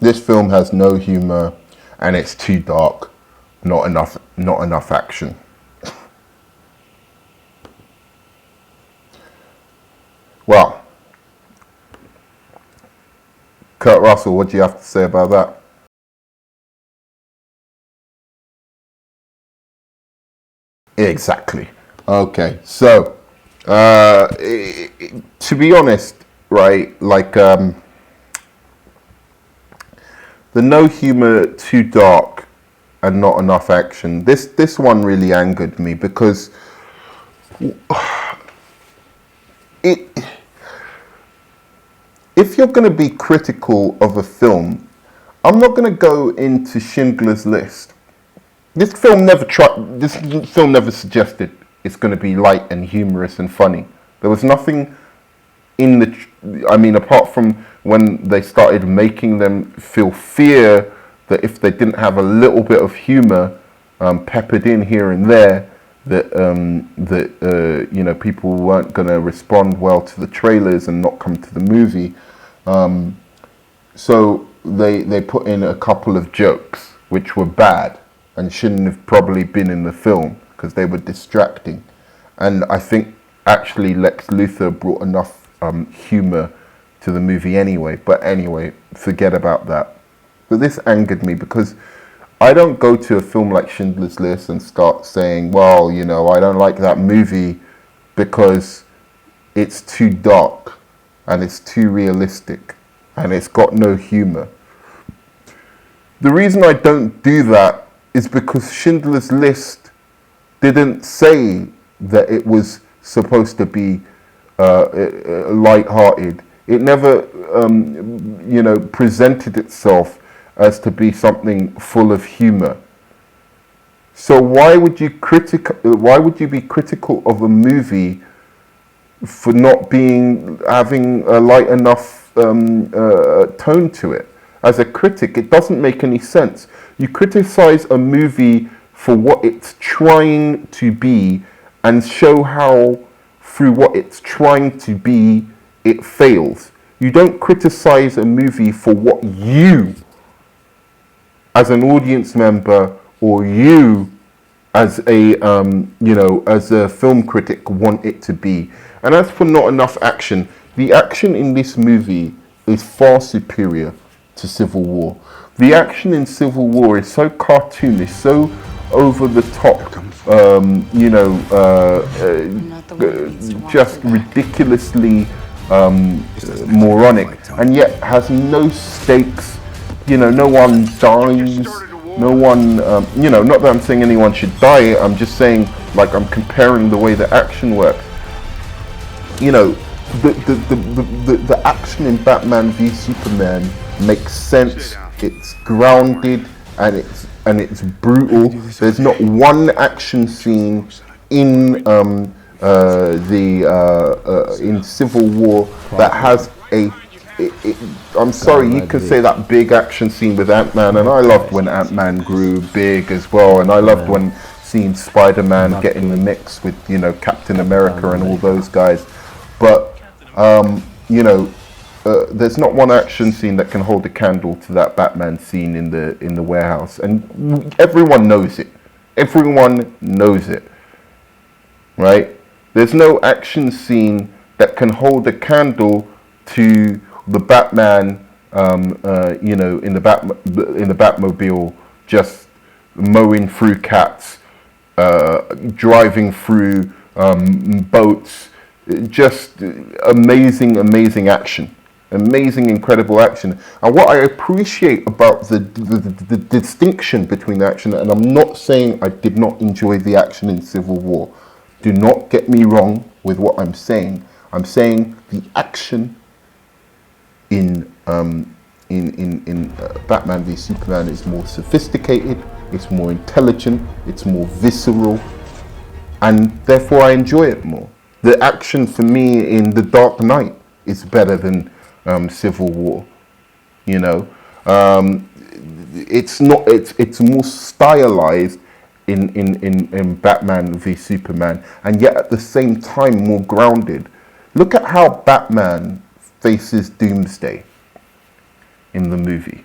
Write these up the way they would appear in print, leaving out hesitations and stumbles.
This film has no humor, and it's too dark. Not enough action. Well, Kurt Russell, what do you have to say about that? Exactly. Okay, so to be honest, right, like the no humor, too dark, and not enough action. This one really angered me because it. If you're going to be critical of a film, I'm not going to go into Schindler's List. This film never suggested it's going to be light and humorous and funny. There was nothing in I mean, apart from when they started making them feel fear that if they didn't have a little bit of humor peppered in here and there, that people weren't going to respond well to the trailers and not come to the movie. So they put in a couple of jokes which were bad and shouldn't have probably been in the film because they were distracting. And I think actually Lex Luthor brought enough humor to the movie anyway. But anyway, forget about that. But this angered me because I don't go to a film like Schindler's List and start saying, well, I don't like that movie because it's too dark and it's too realistic and it's got no humor. The reason I don't do that is because Schindler's List didn't say that it was supposed to be light-hearted. It never, presented itself as to be something full of humor. So why would you be critical of a movie for not having a light enough tone to it? As a critic, it doesn't make any sense. You criticize a movie for what it's trying to be and show how through what it's trying to be it fails. You don't criticize a movie for what you as an audience member or you as a film critic want it to be. And as for not enough action, the action in this movie is far superior to Civil War. The action in Civil War is so cartoonish, so over the top, just ridiculously moronic, and yet has no stakes. No one dies, no one, not that I'm saying anyone should die, I'm just saying, like, I'm comparing the way the action works. The action in Batman v Superman makes sense, it's grounded, and it's brutal. There's not one action scene in in Civil War that has I'm sorry, you could say that big action scene with Ant-Man, and I loved when Ant-Man grew big as well, and I loved when seeing Spider-Man get in the mix with Captain America and all those guys. But there's not one action scene that can hold a candle to that Batman scene in the warehouse, and everyone knows it. Everyone knows it, right? There's no action scene that can hold a candle to the Batman, in the Batmobile, just mowing through cats, driving through boats, just amazing action, incredible action. And what I appreciate about the distinction between the action, and I'm not saying I did not enjoy the action in Civil War. Do not get me wrong with what I'm saying. I'm saying the action in Batman v Superman is more sophisticated, it's more intelligent, it's more visceral, and therefore I enjoy it more. The action for me in The Dark Knight is better than Civil War. It's more stylized in Batman v Superman, and yet at the same time more grounded. Look at how Batman faces Doomsday in the movie.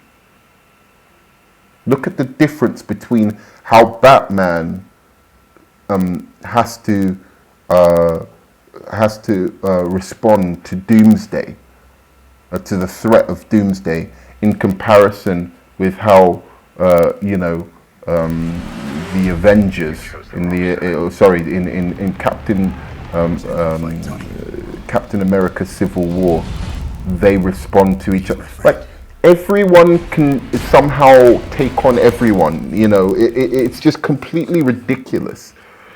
Look at the difference between how Batman has to respond to Doomsday, to the threat of Doomsday, in comparison with how the Avengers in in Captain America Civil War, they respond to each other. Like, everyone can somehow take on everyone. It's just completely ridiculous.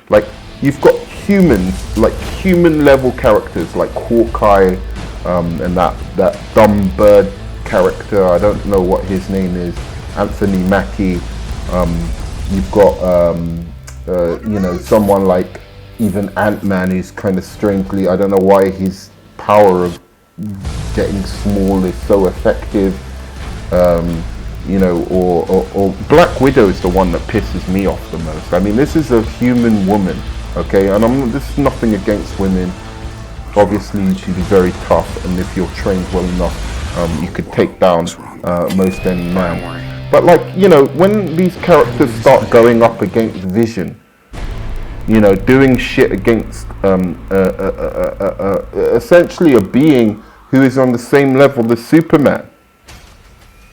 Like, you've got humans, like human level characters like Hawkeye, and that dumb bird character, I don't know what his name is, Anthony Mackie. You've got someone like even Ant-Man is kind of strangely, I don't know why his power of getting small is so effective. Or Black Widow is the one that pisses me off the most. I mean, this is a human woman, okay? And this is nothing against women. Obviously, you should be very tough, and if you're trained well enough, you could take down most any man. But when these characters start going up against Vision, doing shit against essentially a being who is on the same level as Superman,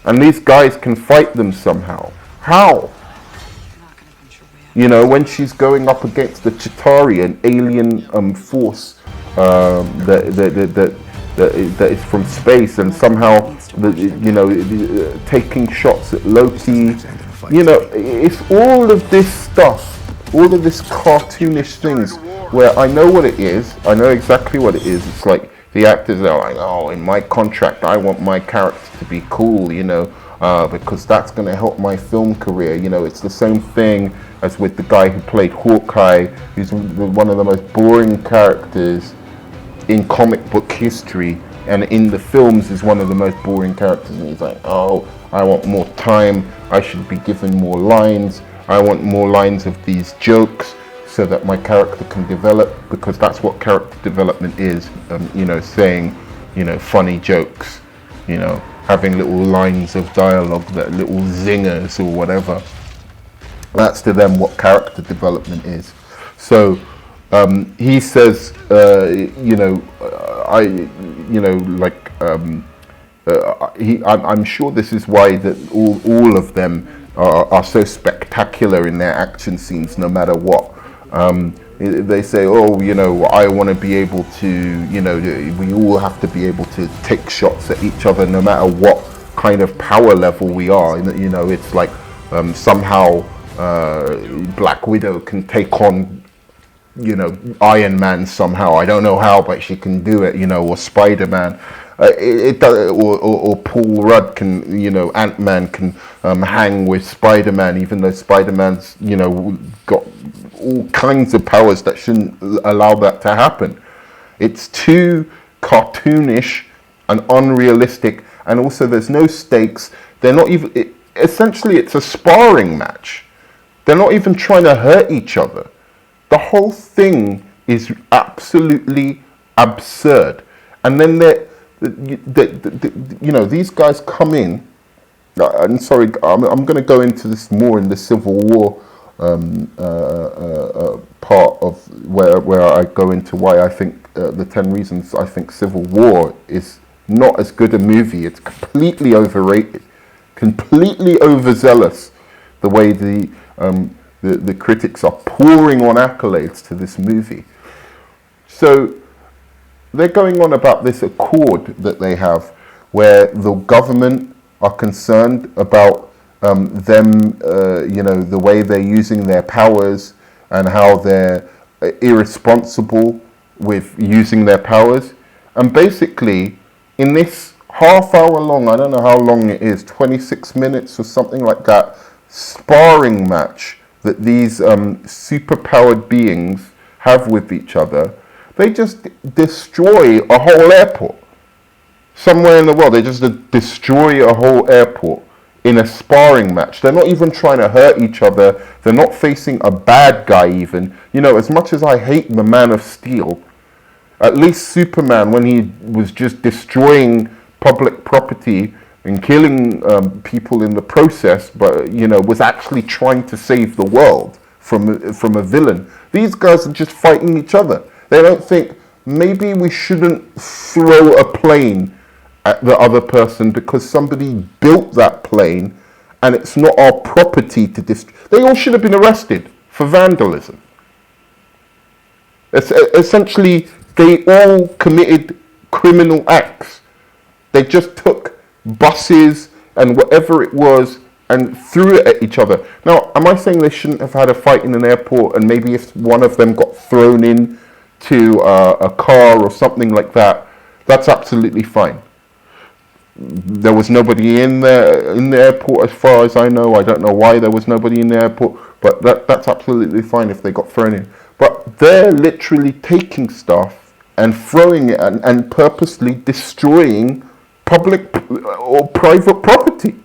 and these guys can fight them somehow. How? When she's going up against the Chitauri, an alien force that is from space, and somehow taking shots at Loki. It's all of this stuff, all of this cartoonish things, where I know what it is. I know exactly what it is. It's like the actors are like, oh, in my contract, I want my character to be cool, because that's going to help my film career. It's the same thing as with the guy who played Hawkeye, who's one of the most boring characters in comic book history, and in the films is one of the most boring characters. And he's like, oh, I want more time. I should be given more lines. I want more lines of these jokes so that my character can develop, because that's what character development is. Saying, funny jokes, having little lines of dialogue, that little zingers or whatever. That's to them what character development is. So he says, I'm sure this is why that all of them are so spectacular in their action scenes, no matter what. They say, oh, I want to be able to, we all have to be able to take shots at each other, no matter what kind of power level we are. It's like somehow Black Widow can take on, Iron Man somehow. I don't know how, but she can do it, or Spider-Man. Or Paul Rudd can, Ant-Man can hang with Spider-Man, even though Spider-Man's, got all kinds of powers that shouldn't allow that to happen. It's too cartoonish and unrealistic, and also there's no stakes. They're not even, essentially it's a sparring match. They're not even trying to hurt each other. The whole thing is absolutely absurd. And then these guys come in. I'm sorry, I'm going to go into this more in the Civil War part of where I go into why I think the 10 reasons I think Civil War is not as good a movie. It's completely overrated, completely overzealous. The way the critics are pouring on accolades to this movie. So they're going on about this accord that they have, where the government are concerned about the way they're using their powers and how they're irresponsible with using their powers. And basically, in this half hour long, I don't know how long it is, 26 minutes or something like that, sparring match that these superpowered beings have with each other, they just destroy a whole airport. Somewhere in the world, they just destroy a whole airport in a sparring match. They're not even trying to hurt each other. They're not facing a bad guy even. As much as I hate the Man of Steel, at least Superman, when he was just destroying public property, and killing people in the process, but was actually trying to save the world from a villain. These guys are just fighting each other. They don't think maybe we shouldn't throw a plane at the other person because somebody built that plane and it's not our property to destroy. They all should have been arrested for vandalism. Essentially, they all committed criminal acts. They just took buses and whatever it was and threw it at each other. Now, am I saying they shouldn't have had a fight in an airport, and maybe if one of them got thrown in to a car or something like that, that's absolutely fine. There was nobody in the airport as far as I know. I don't know why there was nobody in the airport, but that's absolutely fine if they got thrown in. But they're literally taking stuff and throwing it and purposely destroying public or private property.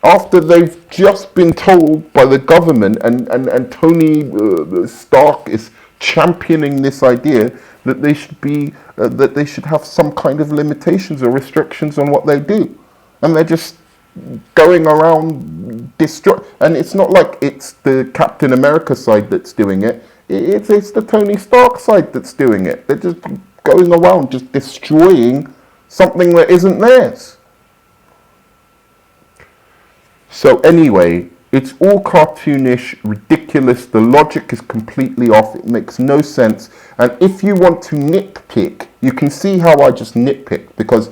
After they've just been told by the government, and Tony Stark is championing this idea that they should be that they should have some kind of limitations or restrictions on what they do, and they're just going around destroy. And it's not like it's the Captain America side that's doing it. It's the Tony Stark side that's doing it. They're just going around just destroying something that isn't theirs. So anyway, it's all cartoonish, ridiculous. The logic is completely off. It makes no sense. And if you want to nitpick, you can see how I just nitpick, because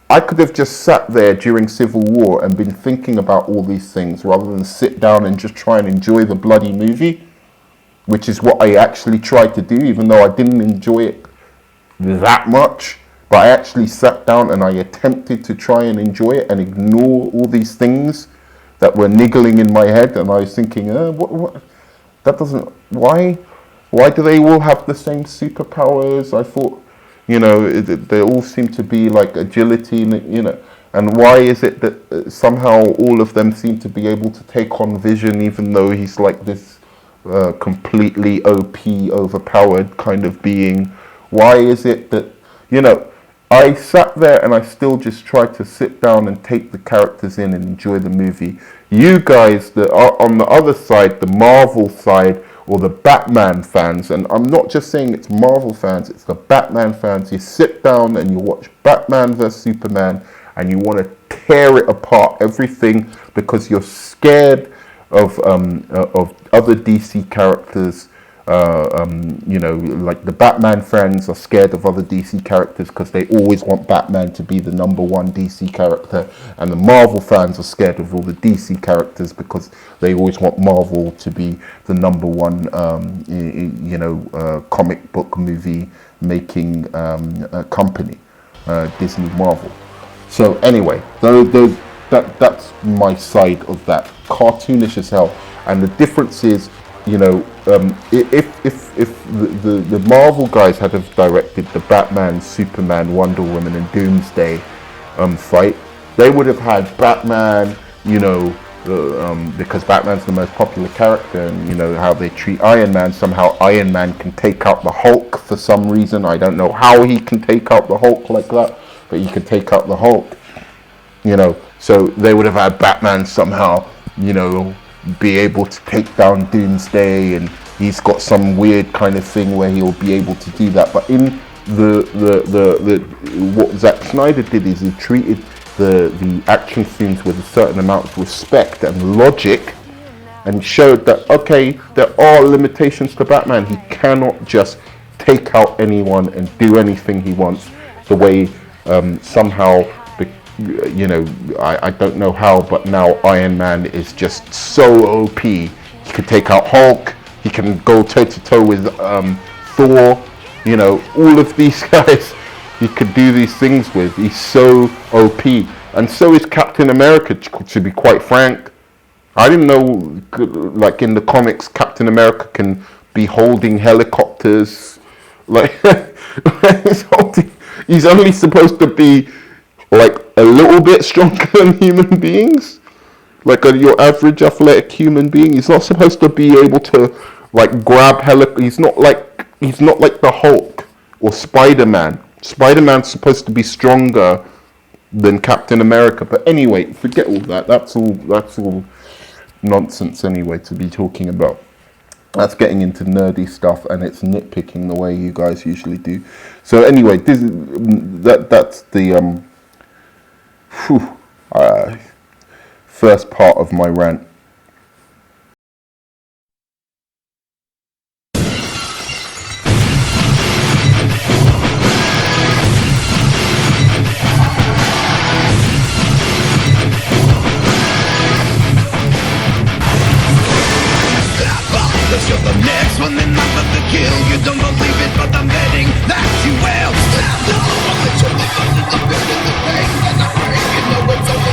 I could have just sat there during Civil War and been thinking about all these things rather than sit down and just try and enjoy the bloody movie, which is what I actually tried to do, even though I didn't enjoy it that much. But I actually sat down and I attempted to try and enjoy it and ignore all these things that were niggling in my head, and I was thinking, what? That doesn't. Why do they all have the same superpowers? I thought, they all seem to be like agility, and why is it that somehow all of them seem to be able to take on Vision, even though he's like this completely OP, overpowered kind of being? Why is it that, I sat there and I still just tried to sit down and take the characters in and enjoy the movie. You guys that are on the other side, the Marvel side, or the Batman fans, and I'm not just saying it's Marvel fans, it's the Batman fans, you sit down and you watch Batman vs Superman and you want to tear it apart, everything, because you're scared of other DC characters. Like the Batman fans are scared of other DC characters because they always want Batman to be the number one DC character, and the Marvel fans are scared of all the DC characters because they always want Marvel to be the number one, comic book movie making company, Disney Marvel. So anyway, that's my side of that. Cartoonish as hell, and the difference is, if the Marvel guys had have directed the Batman, Superman, Wonder Woman, and Doomsday fight, they would have had Batman, because Batman's the most popular character, and how they treat Iron Man. Somehow Iron Man can take out the Hulk for some reason. I don't know how he can take out the Hulk like that, but he can take out the Hulk. So they would have had Batman somehow, be able to take down Doomsday, and he's got some weird kind of thing where he'll be able to do that. But in the what Zack Snyder did is he treated the action scenes with a certain amount of respect and logic, and showed that, okay, there are limitations to Batman. He cannot just take out anyone and do anything he wants the way somehow. I don't know how, but now Iron Man is just so OP. He can take out Hulk. He can go toe to toe with Thor. All of these guys he could do these things with. He's so OP, and so is Captain America. To be quite frank, I didn't know, like in the comics, Captain America can be holding helicopters. Like he's only supposed to be like a little bit stronger than human beings, like your average athletic human being. He's not supposed to be able to like grab He's not like the Hulk or Spider-Man. Spider-Man's supposed to be stronger than Captain America. But anyway, forget all that. That's all nonsense anyway to be talking about. That's getting into nerdy stuff, and it's nitpicking the way you guys usually do. So anyway, that's the first part of my rant.